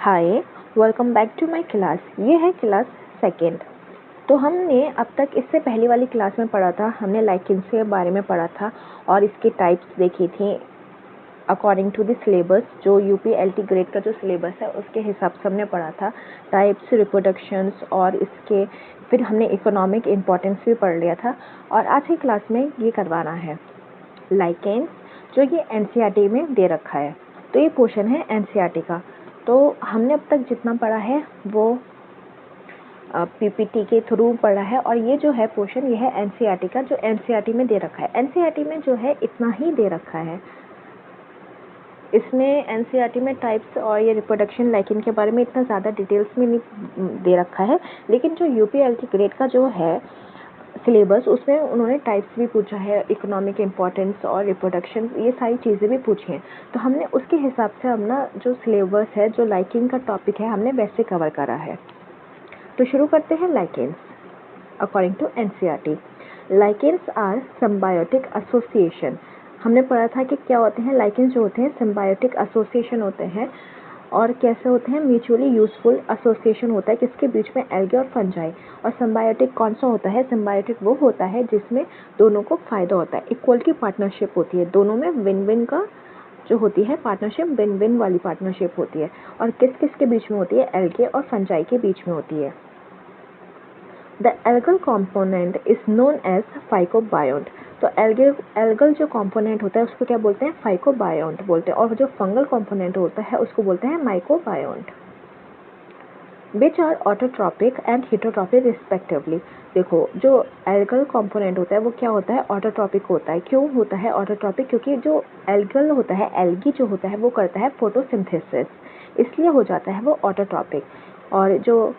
Hi, welcome back to my class. ये है class second. तो हमने अब तक इससे पहले वाली क्लास में पढ़ा था, हमने लाइकेंस के बारे में पढ़ा था और इसके टाइप्स देखी थी अकॉर्डिंग टू द सिलेबस। जो यूपी-एलटी ग्रेड का जो सिलेबस है उसके हिसाब से हमने पढ़ा था टाइप्स, रिप्रोडक्शंस और इसके फिर हमने इकोनॉमिक इम्पोर्टेंस भी पढ़ लिया था। और आज की क्लास में ये करवाना है लाइकेंस, जो ये एनसीईआरटी में दे रखा है। तो ये पोर्शन है एनसीईआरटी का। तो हमने अब तक जितना पढ़ा है वो पीपीटी के थ्रू पढ़ा है और ये जो है पोर्शन ये है एनसीईआरटी का, जो एनसीईआरटी में दे रखा है। एनसीईआरटी में जो है इतना ही दे रखा है। इसमें एनसीईआरटी में टाइप्स और ये रिप्रोडक्शन लाइकिंग के बारे में इतना ज़्यादा डिटेल्स में नहीं दे रखा है, लेकिन जो यूपी-एलटी ग्रेड का जो है सिलेबस उसमें उन्होंने टाइप्स भी पूछा है, इकोनॉमिक इम्पोर्टेंस और रिप्रोडक्शन, ये सारी चीज़ें भी पूछी हैं। तो हमने उसके हिसाब से अपना जो सिलेबस है, जो लाइकिंग का टॉपिक है, हमने वैसे कवर करा है। तो शुरू करते हैं lichens according to NCERT. Lichens are symbiotic association. हमने पढ़ा था कि क्या होते हैं लाइकेंस, जो होते हैं सिम्बायोटिक एसोसिएशन होते हैं। और कैसे होते हैं? म्यूचुअली यूजफुल एसोसिएशन होता है किसके बीच में? एल्गे और फंजाई। और सिम्बायोटिक कौन सा होता है? सिम्बायोटिक वो होता है जिसमें दोनों को फायदा होता है, इक्वल की पार्टनरशिप होती है, दोनों में विन विन का जो होती है पार्टनरशिप, विन विन वाली पार्टनरशिप होती है। और किस किस के बीच में होती है? एल्गे और फंजाई के बीच में होती है। The algal component is known as phycobiont. तो एल्गल जो कॉम्पोनेंट होता है उसको क्या बोलते हैं? फाइकोबायोन्ट बोलते हैं। और जो फंगल कॉम्पोनेंट होता है उसको बोलते हैं mycobiont. Which are autotrophic and heterotrophic respectively. देखो, जो एल्गल कॉम्पोनेंट होता है वो क्या होता है? ऑटोट्रॉपिक होता है। क्यों होता है ऑटोट्रॉपिक? क्योंकि जो एल्गल होता है, एल्गी जो होता है वो करता है फोटोसिंथेसिस, इसलिए हो जाता है वो ऑटोट्रॉपिक। और जो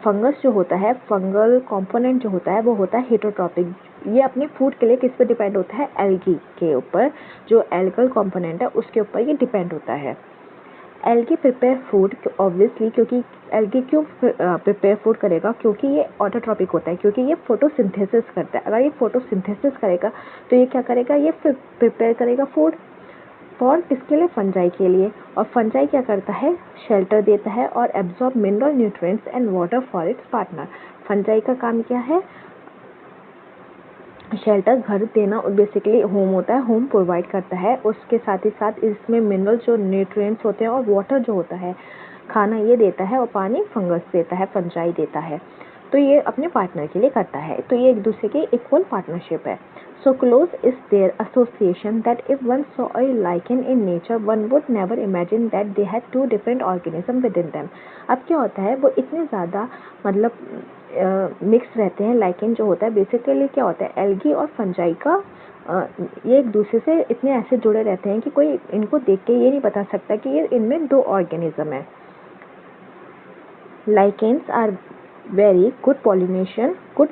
फंगस जो होता है, फंगल कंपोनेंट जो होता है वो होता है हेटरोट्रॉपिक। ये अपने फूड के लिए किस पे डिपेंड होता है? एल्गी के ऊपर। जो एल्गल कंपोनेंट है उसके ऊपर ये डिपेंड होता है। एल्गी प्रिपेयर फूड ऑब्वियसली, क्योंकि एल्गी क्यों प्रिपेयर फूड करेगा? क्योंकि ये ऑटोट्रॉपिक होता है, क्योंकि ये फोटोसिंथेसिस करता है। अगर ये फोटोसिंथेसिस करेगा तो ये क्या करेगा? ये प्रिपेयर करेगा फूड फॉर किसके लिए? फंजाई के लिए। और फंजाई क्या करता है? शेल्टर देता है और absorb mineral nutrients and water for its partner. Fungi का काम क्या है? शेल्टर, घर देना, बेसिकली होम होता है, होम प्रोवाइड करता है। उसके साथ ही साथ इसमें मिनरल जो न्यूट्रिएंट्स होते हैं और वाटर जो होता है, खाना ये देता है, और पानी फंगस देता है, फंजाई देता है। तो ये अपने पार्टनर के लिए करता है। तो ये एक दूसरे की इक्वल पार्टनरशिप है। So close is their association that if one saw a lichen in nature, one would never imagine that they had two different organisms within them. अब क्या होता है? वो इतने ज़्यादा मतलब मिक्स रहते हैं। लाइकेन जो होता है बेसिकली क्या होता है? एल्गी और फंजाई का ये एक दूसरे से इतने ऐसे जुड़े रहते हैं कि कोई इनको देख के ये नहीं बता सकता कि ये इनमें दो ऑर्गेनिज्म है। Lichens are very good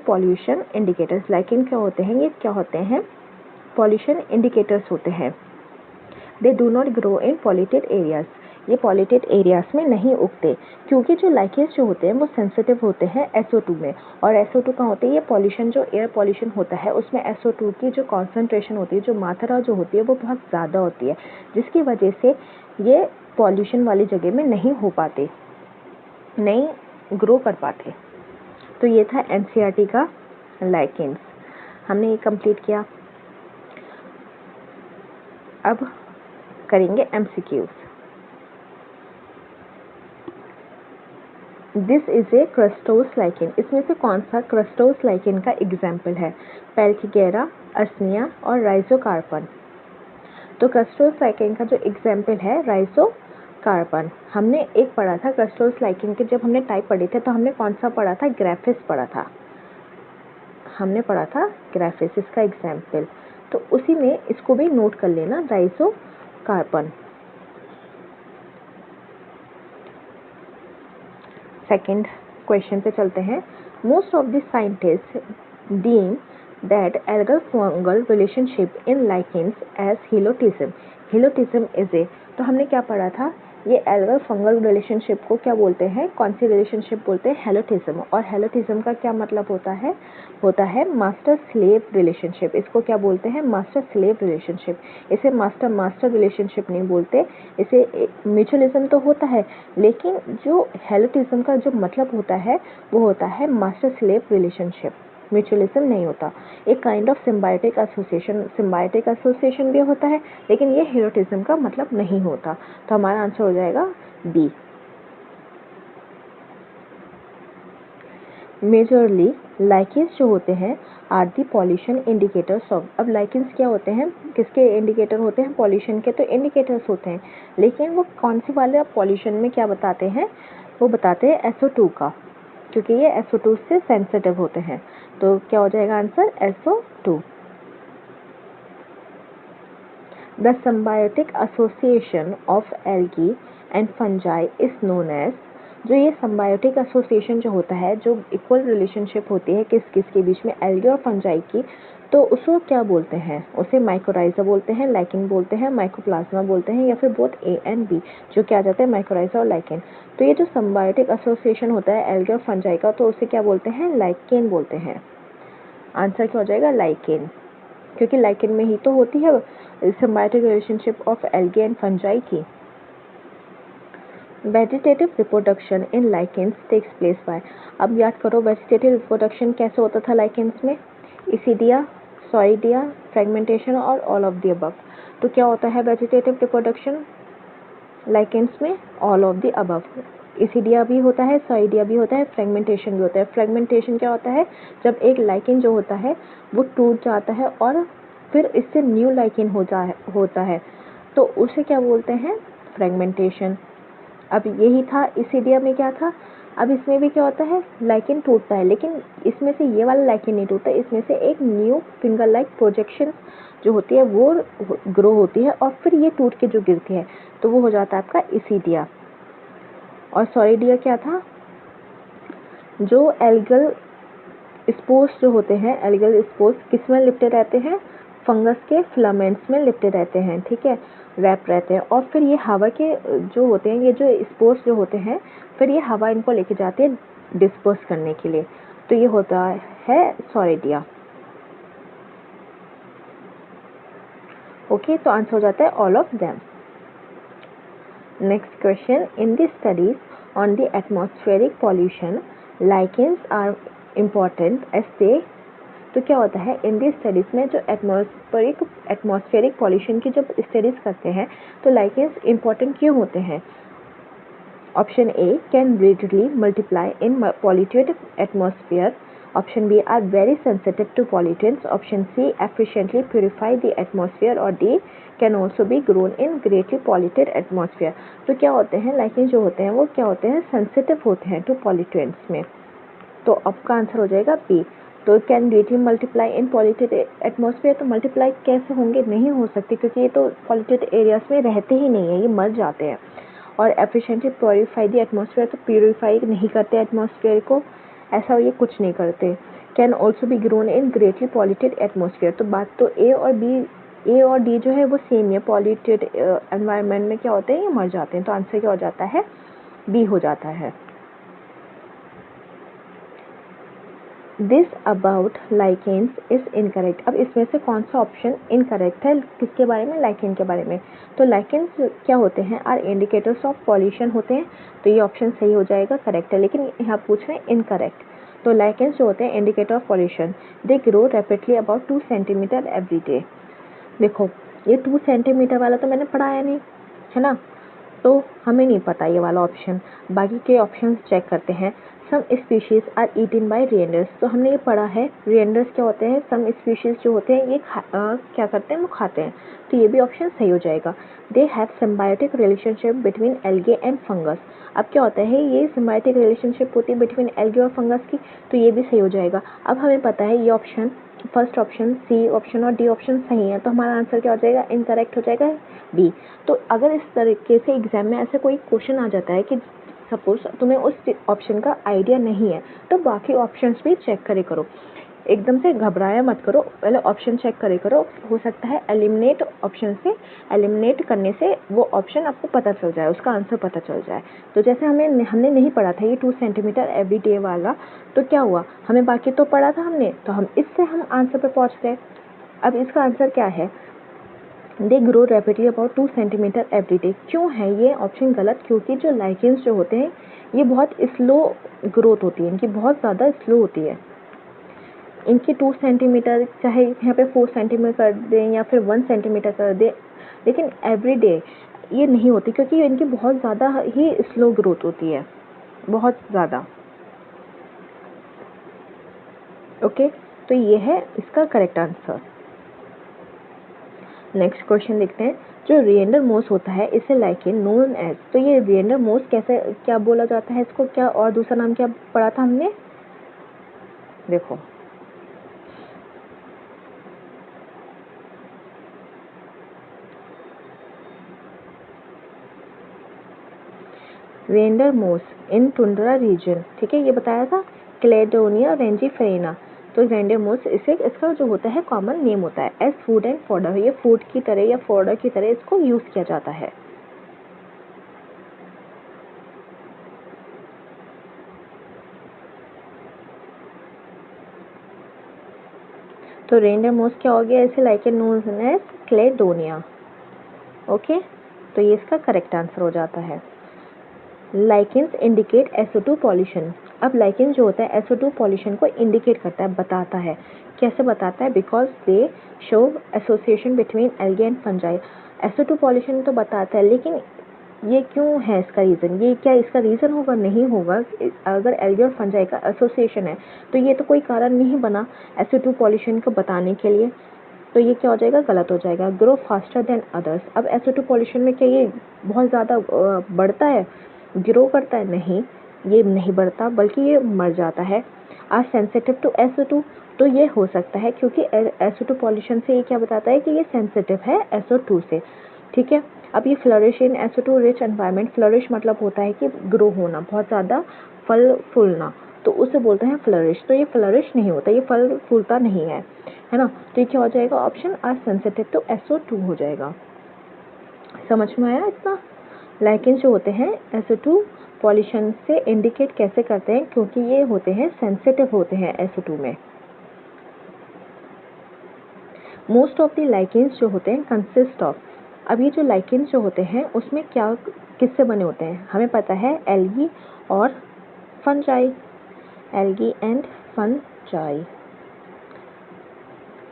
pollution indicators. Lichen क्या होते हैं? ये क्या होते हैं? पॉल्यूशन इंडिकेटर्स होते हैं। They do not grow in polluted areas. ये पॉल्यूटेड एरियाज में नहीं उगते, क्योंकि जो लाइकेन्स जो होते हैं वो सेंसिटिव होते हैं SO2 में। और SO2 कहाँ होते हैं? ये पॉल्यूशन, जो एयर पॉल्यूशन होता है उसमें SO2 की जो कॉन्सेंट्रेशन होती है, जो मात्रा जो होती है वो बहुत ज़्यादा होती है, जिसकी वजह से ये पॉल्यूशन वाली जगह में नहीं हो पाते, नहीं ग्रो कर पाते। तो ये था एनसीईआरटी का लाइकेंस। हमने ये कंप्लीट किया। अब करेंगे MCQs. This is a crustose lichen. इसमें से कौन सा क्रस्टोस लाइकेन का एग्जाम्पल है? पैल्थिगेरा, अस्निया और राइजोकार्पन। तो क्रस्टोस लाइकेन का जो एग्जाम्पल है राइजोकार्पन। हमने एक पढ़ा था क्रस्टोस लाइकेन के, जब हमने टाइप पढ़े थे तो हमने कौन सा पढ़ा था? ग्राफिस पढ़ा था। हमने पढ़ा था ग्राफिस, इसका एग्जाम्पल। तो उसी में इसको भी नोट कर लेना, राइजोकार्पन। सेकंड क्वेश्चन पे चलते हैं। Most of the scientist deem that algal fungal relationship in lichens as helotism. Helotism is a, तो हमने क्या पढ़ा था? ये एल्गल फंगल रिलेशनशिप को क्या बोलते हैं, कौन सी रिलेशनशिप बोलते हैं, हेलोटिज्म। और हेलोटिज्म का क्या मतलब होता है मास्टर स्लेव रिलेशनशिप। इसको क्या बोलते हैं, मास्टर स्लेव रिलेशनशिप। इसे मास्टर मास्टर रिलेशनशिप नहीं बोलते, इसे म्यूचुअलिज्म तो होता है, लेकिन जो हेलोटिज्म का जो मतलब होता है वो होता है मास्टर स्लेव रिलेशनशिप, म्यूचुअलिज्म नहीं होता। एक काइंड ऑफ सिम्बायोटिक एसोसिएशन भी होता है, लेकिन ये हेलोटिज्म का मतलब नहीं होता। तो हमारा आंसर हो जाएगा बी। मेजरली लाइकेंस जो होते हैं are the pollution indicators of. अब लाइकेंस क्या होते हैं, किसके इंडिकेटर होते हैं, पॉल्यूशन के तो इंडिकेटर्स होते हैं, लेकिन वो कौन से वाले पॉल्यूशन में क्या बताते हैं, वो बताते हैं SO2 का, क्योंकि ये SO2 से सेंसिटिव होते हैं। तो क्या हो जाएगा answer, SO2। The symbiotic association of algae and fungi is known as. जो ये सिम्बायोटिक एसोसिएशन जो होता है, जो इक्वल रिलेशनशिप होती है किस किस के बीच में, एल्गी और फंजाई की, तो उसको क्या बोलते हैं, उसे माइकोराइजा बोलते हैं, लाइकेन बोलते हैं, माइकोप्लाज्मा बोलते हैं, या फिर बोथ A and B, जो क्या आ जाता है माइकोराइजा और लाइकेन। तो ये जो सिम्बायोटिक एसोसिएशन होता है एल्गी और फंजाई का, तो उसे क्या बोलते हैं, लाइकेन बोलते हैं। आंसर क्या हो जाएगा, लाइकेन, क्योंकि लाइकेन में ही तो होती है symbiotic relationship of algae and fungi की। Vegetative reproduction in lichens takes place by. अब याद करो वेजिटेटिव रिप्रोडक्शन कैसे होता था लाइकेन्स में, इसीडिया, सॉइडिया, फ्रेगमेंटेशन और ऑल ऑफ द अबव। तो क्या होता है वेजिटेटिव रिप्रोडक्शन लाइकेन्स में, ऑल ऑफ द अबव। इसीडिया भी होता है, सॉइडिया भी होता है, फ्रेगमेंटेशन भी होता है। फ्रेगमेंटेशन क्या होता है, जब एक लाइकेन जो होता है वो टूट जाता है और फिर इससे न्यू लाइकेन होता है, तो उसे क्या बोलते हैं, फ्रेगमेंटेशन। अब यही था इसीडिया में, क्या था, अब इसमें भी क्या होता है, लाइकेन टूटता है, लेकिन इसमें से ये वाला लाइकेन नहीं टूटता, इसमें से एक न्यू फिंगर लाइक प्रोजेक्शन जो होती है वो ग्रो होती है और फिर ये टूट के जो गिरती है, तो वो हो जाता है आपका इसीडिया। और सॉइडिया क्या था, जो एल्गल स्पोर्स जो होते हैं, एल्गल स्पोर्स किस में लिपटे रहते हैं, फंगस के फिलामेंट्स में लिपटे रहते हैं, ठीक है, रैप रहते हैं। और फिर ये हवा के जो होते हैं, ये जो स्पोर्स जो होते हैं, फिर ये हवा इनको लेके जाती है डिस्पर्स करने के लिए, तो ये होता है सॉइडिया। ओके, तो आंसर हो जाता है all of them. Next question, in the studies on the atmospheric pollution lichens are important as they. तो क्या होता है, इन दी स्टडीज़ में जो एटमॉस्फेरिक पॉल्यूशन की जब स्टडीज़ करते हैं तो लाइकेन्स इंपॉर्टेंट क्यों होते हैं। Option A, can readily multiply in polluted atmosphere. Option B, are very sensitive to pollutants. Option C, efficiently purify the atmosphere. और D, can also be grown in greatly polluted atmosphere. तो क्या होते हैं, lichens जो होते हैं वो क्या होते हैं, सेंसिटिव होते हैं टू पॉल्यूटेंट्स में। तो आपका आंसर हो जाएगा बी। तो can greatly multiply in polluted atmosphere, तो मल्टीप्लाई कैसे होंगे, नहीं हो सकते, क्योंकि ये तो पॉल्यूटेड एरियाज में रहते ही नहीं है, ये मर जाते हैं। और एफिशिएंटली प्योरीफाई द एटमॉस्फेयर, तो प्योरीफाई नहीं करते एटमॉस्फेयर को, ऐसा ये कुछ नहीं करते। Can also be grown in greatly polluted atmosphere, तो बात तो ए और डी जो है वो सेम है, पॉल्यूटेड एनवायरनमेंट में क्या होते हैं, ये मर जाते हैं। तो आंसर क्या हो जाता है, बी हो जाता है। This about lichens is incorrect. अब इसमें से कौन सा ऑप्शन इनकरेक्ट है, किसके बारे में, लाइकेन के बारे में। तो लाइकेन्स क्या होते हैं, आर इंडिकेटर्स ऑफ पॉल्यूशन होते हैं, तो ये ऑप्शन सही हो जाएगा, करेक्ट है, लेकिन यहाँ पूछ रहे हैं इनकरेक्ट। तो लाइकेन्स जो होते हैं indicator of pollution, they grow rapidly about 2 centimetre every day. देखो ये 2 सेंटीमीटर वाला तो मैंने पढ़ाया नहीं है ना, तो हमें नहीं पता ये वाला ऑप्शन। बाकी के ऑप्शन चेक करते हैं। Some species are eaten by reindeers, तो हमने ये पढ़ा है रेंडर्स क्या होते हैं, सम स्पीशीज जो होते हैं ये क्या करते हैं, वो खाते हैं, तो ये भी ऑप्शन सही हो जाएगा। They have symbiotic relationship between algae and fungus. अब क्या होता है, ये सिम्बायोटिक रिलेशनशिप होती है बिटवीन एल्गे और फंगस की, तो ये भी सही हो जाएगा। अब हमें पता है ये option, first option, C option और डी ऑप्शन सही है, तो हमारा आंसर क्या हो जाएगा, इनकरेक्ट हो जाएगा, बी। तो अगर इस तरीके से एग्जाम में ऐसे कोई क्वेश्चन आ जाता है कि सपोज तुम्हें उस ऑप्शन का आइडिया नहीं है, तो बाकी ऑप्शंस भी चेक करे करो एकदम से घबराया मत करो, पहले ऑप्शन चेक करे करो, हो सकता है एलिमिनेट ऑप्शन से, एलिमिनेट करने से वो ऑप्शन आपको पता चल जाए, उसका आंसर पता चल जाए। तो जैसे हमने नहीं पढ़ा था ये 2 सेंटीमीटर एवरी डे वाला, तो क्या हुआ, हमें बाकी तो पढ़ा था हमने, तो हम इससे हम आंसर पे पहुँच गए। अब इसका आंसर क्या है, they grow rapidly about 2 centimetre every day. क्यों है ये ऑप्शन गलत, क्योंकि जो लाइकेंस जो होते हैं ये बहुत स्लो ग्रोथ होती है, इनकी बहुत ज़्यादा स्लो होती है। इनकी 2 सेंटीमीटर, चाहे यहाँ पे 4 सेंटीमीटर कर दें या फिर 1 सेंटीमीटर कर दें, लेकिन एवरी डे ये नहीं होती, क्योंकि इनकी बहुत ज़्यादा ही स्लो ग्रोथ होती है, बहुत ज़्यादा। ओके, तो ये है इसका करेक्ट आंसर। नेक्स्ट क्वेश्चन देखते हैं। जो रिएंडर मोस होता है इसे लाइकेन नोन एज, तो ये रिएंडर मोस कैसे, क्या बोला जाता है इसको, क्या और दूसरा नाम क्या पढ़ा था हमने, देखो रिएंडर मोस इन टुंड्रा रीजन, ठीक है, ये बताया था, क्लेडोनिया रेंजीफेरेना। तो रिएंडर मोस इसे, इसका जो होता है कॉमन नेम होता है एज फूड एंड फॉडर, ये फूड की तरह या फॉडर की तरह इसको यूज किया जाता है। तो रिएंडर मोस क्या हो गया, इसे लाइकेन नोन एज क्लेडोनिया। ओके, तो ये इसका करेक्ट आंसर हो जाता है। Lichens indicate SO2 pollution. अब लाइकेंस जो होता है SO2 पॉल्यूशन को इंडिकेट करता है, बताता है। कैसे बताता है, because they show association between algae and fungi. SO2 pollution तो बताता है, लेकिन ये क्यों है, इसका रीज़न, ये क्या इसका रीज़न होगा, नहीं होगा। अगर एल्गे और फंजाई का एसोसिएशन है तो ये तो कोई कारण नहीं बना SO2 पॉल्यूशन को बताने के लिए, तो ये क्या हो जाएगा, गलत हो जाएगा। Grow faster than others. अब SO2 पॉल्यूशन में क्या ये बहुत ज़्यादा बढ़ता है, ग्रो करता है, नहीं, ये नहीं बढ़ता, बल्कि ये मर जाता है। आर सेंसिटिव टू SO2, तो ये हो सकता है क्योंकि SO2 पॉल्यूशन से ये क्या बताता है कि ये सेंसिटिव है SO2 से, ठीक है। अब ये flourish in SO2 rich environment, flourish मतलब होता है कि ग्रो होना, बहुत ज़्यादा फल फूलना, तो उसे बोलते हैं फ्लरिश। तो ये फ्लरिश नहीं होता, ये फल फूलता नहीं है ना। तो ये क्या हो जाएगा, option are sensitive to SO2 हो जाएगा। समझ में आया इतना। लाइकेंस जो होते हैं SO2 पॉल्यूशन से इंडिकेट कैसे करते हैं, क्योंकि ये होते हैं सेंसिटिव होते हैं SO2 में। मोस्ट ऑफ द लाइकेंस जो होते हैं कंसिस्ट ऑफ, अब ये जो लाइकेंस जो होते हैं उसमें क्या किससे बने होते हैं, हमें पता है एल्गी और फंजाई, एल्गी एंड फंजाई।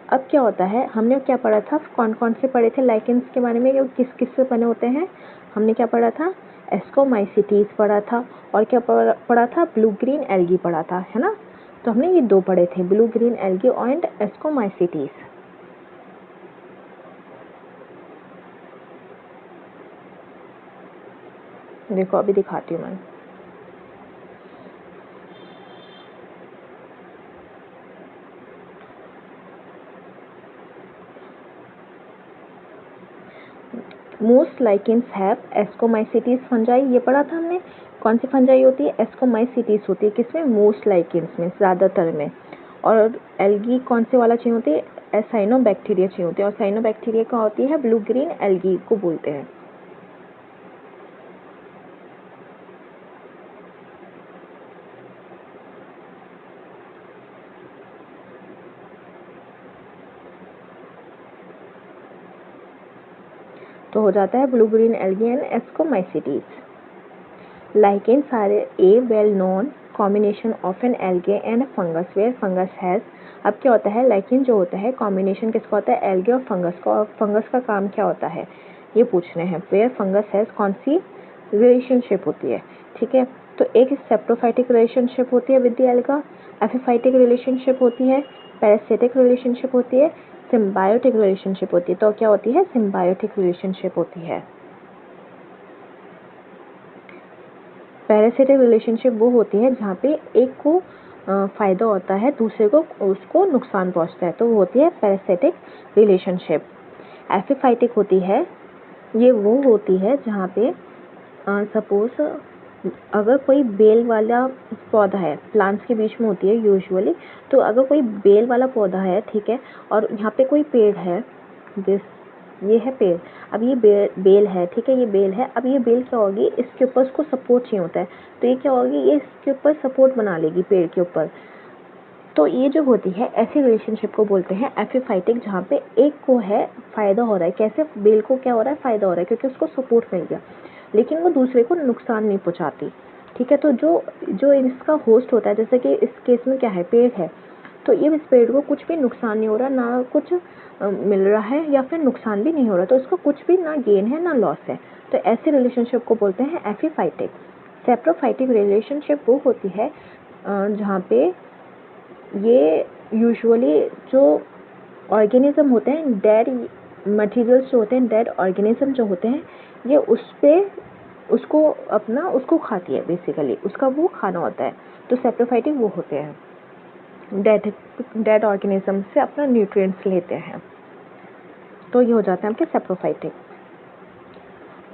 अब क्या होता है, हमने क्या पढ़ा था, कौन कौन से पढ़े थे लाइकेंस के बारे में, किस किस से बने होते हैं, हमने क्या पढ़ा था, एस्कोमाइसिटीज पढ़ा था, और क्या पढ़ा था, ब्लू ग्रीन एल्गी पढ़ा था, है ना। तो हमने ये दो पढ़े थे, blue green algae and ascomycetes. देखो अभी दिखाती हूँ मैं। Most lichens have ascomycetes fungi, ये पढ़ा था हमने। कौन सी फंजाई होती है, एस्कोमाइसिटीज होती है, किसमें, मोस्ट लाइकेंस में, ज़्यादातर में। और एल्गी कौन से वाला चाहिए होती है, साइनोबैक्टीरिया चाहिए होती है, और साइनोबैक्टीरिया क्या होती है, ब्लू ग्रीन एल्गी को बोलते हैं। तो हो जाता है blue green algae and ascomycetes. Lichens are a well known combination of an algae and fungus where fungus has. अब क्या होता है, लाइकेन जो होता है कॉम्बिनेशन किसका होता है, एल्गे और फंगस का, और फंगस का काम क्या होता है ये पूछने हैं। वेयर फंगस हैज कौन सी रिलेशनशिप होती है, ठीक है। तो एक सेप्रोफाइटिक रिलेशनशिप होती है with the alga, epiphytic relationship होती है, पैरासिटिक रिलेशनशिप होती है, सिम्बायोटिक रिलेशनशिप होती है। तो क्या होती है, सिम्बायोटिक रिलेशनशिप होती है। पैरासिटिक रिलेशनशिप वो होती है जहाँ पे एक को फ़ायदा होता है, दूसरे को उसको नुकसान पहुँचता है, तो वो होती है पैरासिटिक रिलेशनशिप। एपिफाइटिक होती है, ये वो होती है जहाँ पे सपोज अगर कोई बेल वाला पौधा है, प्लांट्स के बीच में होती है यूजुअली, तो अगर कोई बेल वाला पौधा है, ठीक है, और यहाँ पे कोई पेड़ है, ये है पेड़, अब ये बेल है, ठीक है, ये बेल है, अब ये बेल क्या होगी, इसके ऊपर उसको सपोर्ट चाहिए होता है, तो ये क्या होगी, ये इसके ऊपर सपोर्ट बना लेगी पेड़ के ऊपर। तो ये जो होती है ऐसी रिलेशनशिप को बोलते हैं एपिफाइटिक, जहाँ पे एक को है फ़ायदा हो रहा है, कैसे, बेल को क्या हो रहा है, फ़ायदा हो रहा है क्योंकि उसको सपोर्ट मिल गया, लेकिन वो दूसरे को नुकसान नहीं पहुँचाती, ठीक है। तो जो इसका होस्ट होता है, जैसे कि इस केस में क्या है, पेड़ है, तो ये इस पेड़ को कुछ भी नुकसान नहीं हो रहा, ना कुछ मिल रहा है या फिर नुकसान भी नहीं हो रहा, तो इसको कुछ भी ना गेन है ना लॉस है, तो ऐसी रिलेशनशिप को बोलते हैं एपिफाइटिक। सेप्रोफाइटिक रिलेशनशिप वो होती है जहाँ पे ये यूजुअली जो ऑर्गेनिज्म होते हैं, डेड मटेरियल्स जो होते हैं, डेड ऑर्गेनिज्म जो होते हैं, ये उसको खाती है, बेसिकली उसका वो खाना होता है, तो सेप्रोफाइटिक वो होते हैं, डेड ऑर्गेनिज्म से अपना न्यूट्रिएंट्स लेते हैं, तो ये हो जाते हैं आपके सेप्रोफाइटिक।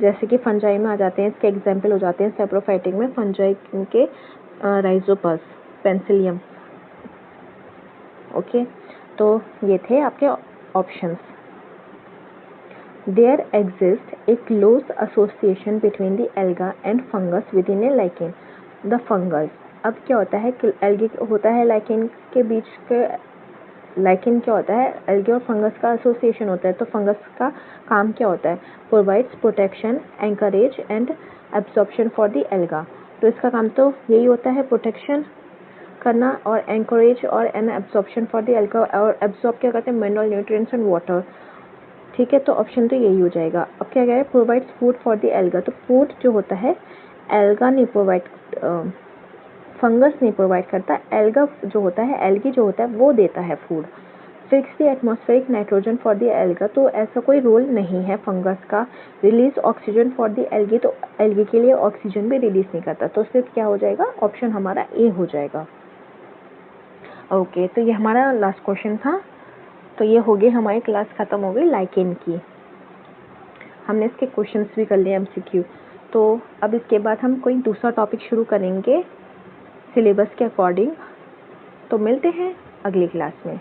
जैसे कि फंजाई में आ जाते हैं, इसके एग्जाम्पल हो जाते हैं सेप्रोफाइटिक में फंजाई के राइजोपस, पेंसिलियम। ओके, तो ये थे आपके options. There exist a close association between the alga and fungus within a lichen. The fungus, अब क्या होता है कि एल्गे होता है लाइकेन के बीच के, लाइकेन क्या होता है, एल्गे और फंगस का एसोसिएशन होता है, तो फंगस का काम क्या होता है, provides protection, anchorage and absorption for the alga, तो इसका काम तो यही होता है, प्रोटेक्शन करना और एंकरेज और an absorption for the alga, और एब्जॉर्ब क्या करते हैं, मिनरल न्यूट्रिएंट्स एंड वाटर, ठीक है, तो ऑप्शन तो यही हो जाएगा। अब क्या कह रहे हैं, provides food for the alga, तो फूड जो होता है एल्गा नहीं प्रोवाइड, फंगस नहीं प्रोवाइड करता, एल्गा जो होता है, एल्गी जो होता है वो देता है food. Fix the atmospheric nitrogen for the alga, तो ऐसा कोई रोल नहीं है फंगस का। Release oxygen for the algae, तो एल्गी के लिए ऑक्सीजन भी रिलीज नहीं करता, तो सिर्फ क्या हो जाएगा, ऑप्शन हमारा ए हो जाएगा। ओके, तो ये हमारा लास्ट क्वेश्चन था, तो ये हो गई हमारी क्लास ख़त्म हो गई लाइकेन की, हमने इसके क्वेश्चंस भी कर लिए एमसीक्यू। तो अब इसके बाद हम कोई दूसरा टॉपिक शुरू करेंगे सिलेबस के अकॉर्डिंग, तो मिलते हैं अगली क्लास में।